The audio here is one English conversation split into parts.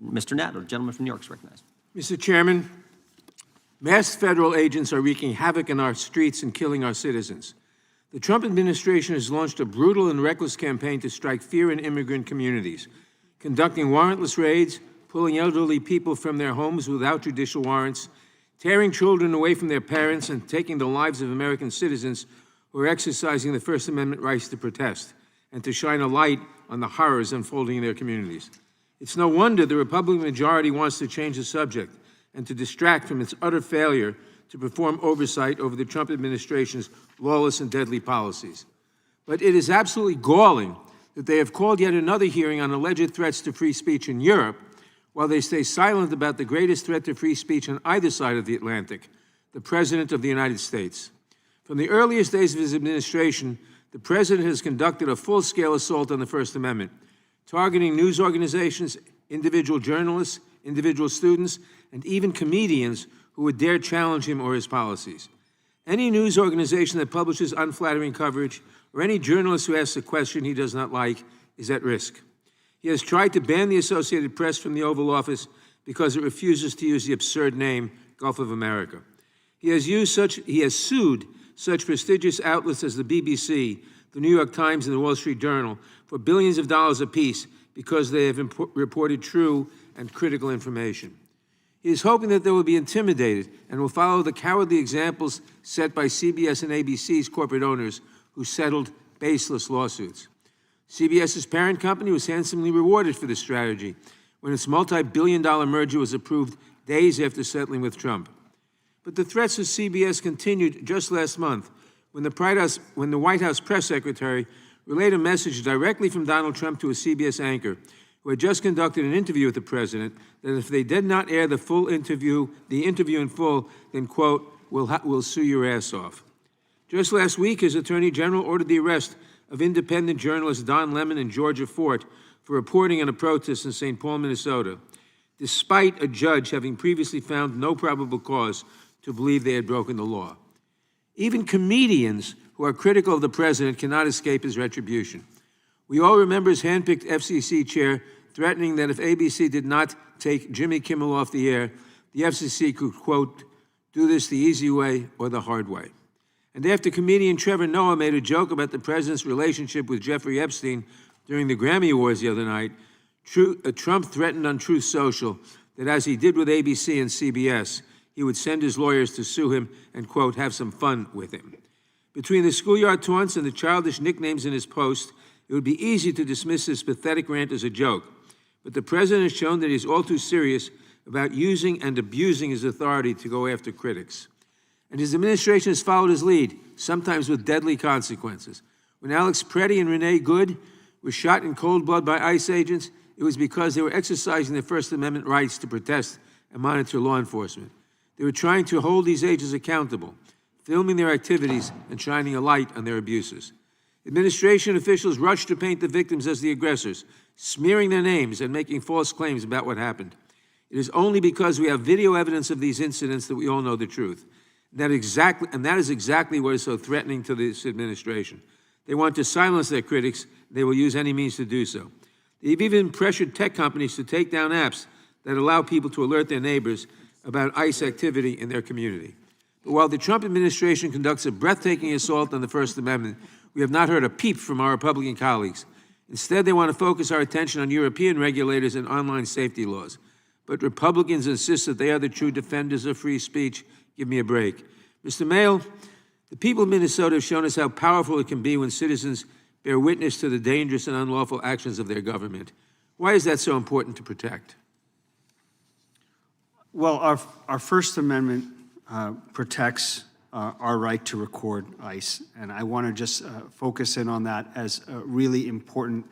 Mr. Nadler, gentleman from New York, is recognized. Mr. Chairman, masked federal agents are wreaking havoc in our streets and killing our citizens. The Trump administration has launched a brutal and reckless campaign to strike fear in immigrant communities, conducting warrantless raids, pulling elderly people from their homes without judicial warrants, tearing children away from their parents, and taking the lives of American citizens who are exercising the First Amendment rights to protest and to shine a light on the horrors unfolding in their communities. It's no wonder the Republican majority wants to change the subject and to distract from its utter failure to perform oversight over the Trump administration's lawless and deadly policies. But it is absolutely galling that they have called yet another hearing on alleged threats to free speech in Europe, while they stay silent about the greatest threat to free speech on either side of the Atlantic, the President of the United States. From the earliest days of his administration, the President has conducted a full-scale assault on the First Amendment, targeting news organizations, individual journalists, individual students, and even comedians who would dare challenge him or his policies. Any news organization that publishes unflattering coverage or any journalist who asks a question he does not like is at risk. He has tried to ban the Associated Press from the Oval Office because it refuses to use the absurd name Gulf of America. He has sued such prestigious outlets as the BBC, the New York Times, and the Wall Street Journal for billions of dollars apiece because they have reported true and critical information. He is hoping that they will be intimidated and will follow the cowardly examples set by CBS and ABC's corporate owners who settled baseless lawsuits. CBS's parent company was handsomely rewarded for this strategy when its multi-billion-dollar merger was approved days after settling with Trump. But the threats of CBS continued just last month when the White House press secretary relayed a message directly from Donald Trump to a CBS anchor who had just conducted an interview with the president that if they did not air the interview in full, then, quote, we'll sue your ass off. Just last week, his attorney general ordered the arrest of independent journalists Don Lemon and Georgia Fort for reporting on a protest in St. Paul, Minnesota, despite a judge having previously found no probable cause to believe they had broken the law. Even comedians who are critical of the president cannot escape his retribution. We all remember his handpicked FCC chair threatening that if ABC did not take Jimmy Kimmel off the air, the FCC could, quote, do this the easy way or the hard way. And after comedian Trevor Noah made a joke about the president's relationship with Jeffrey Epstein during the Grammy Awards the other night, Trump threatened on Truth Social that as he did with ABC and CBS, he would send his lawyers to sue him and, quote, have some fun with him. Between the schoolyard taunts and the childish nicknames in his post, it would be easy to dismiss this pathetic rant as a joke. But the president has shown that he's all too serious about using and abusing his authority to go after critics. And his administration has followed his lead, sometimes with deadly consequences. When Alex Preddy and Renee Good were shot in cold blood by ICE agents, it was because they were exercising their First Amendment rights to protest and monitor law enforcement. They were trying to hold these agents accountable, filming their activities and shining a light on their abuses. Administration officials rushed to paint the victims as the aggressors, smearing their names and making false claims about what happened. It is only because we have video evidence of these incidents that we all know the truth. That is exactly what is so threatening to this administration. They want to silence their critics. They will use any means to do so. They've even pressured tech companies to take down apps that allow people to alert their neighbors about ICE activity in their community. But while the Trump administration conducts a breathtaking assault on the First Amendment, we have not heard a peep from our Republican colleagues. Instead, they want to focus our attention on European regulators and online safety laws. But Republicans insist that they are the true defenders of free speech. Give me a break. Mr. Mayo, the people of Minnesota have shown us how powerful it can be when citizens bear witness to the dangerous and unlawful actions of their government. Why is that so important to protect? Well, our First Amendment protects our right to record ICE, and I want to just focus in on that as a really important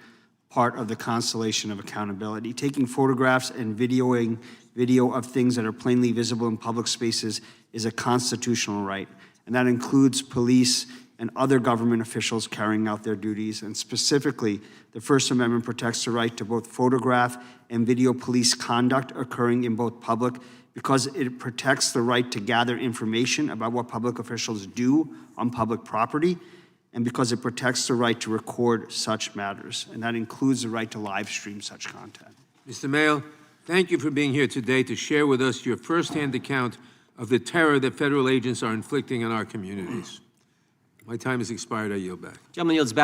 part of the constellation of accountability. Taking photographs and video of things that are plainly visible in public spaces is a constitutional right, and that includes police and other government officials carrying out their duties. And specifically, the First Amendment protects the right to both photograph and video police conduct occurring in both public, because it protects the right to gather information about what public officials do on public property, and because it protects the right to record such matters. And that includes the right to live stream such content. Mr. Mayo, Thank you for being here today to share with us your firsthand account of the terror that federal agents are inflicting on our communities. My time has expired. I yield back. Gentleman yields back.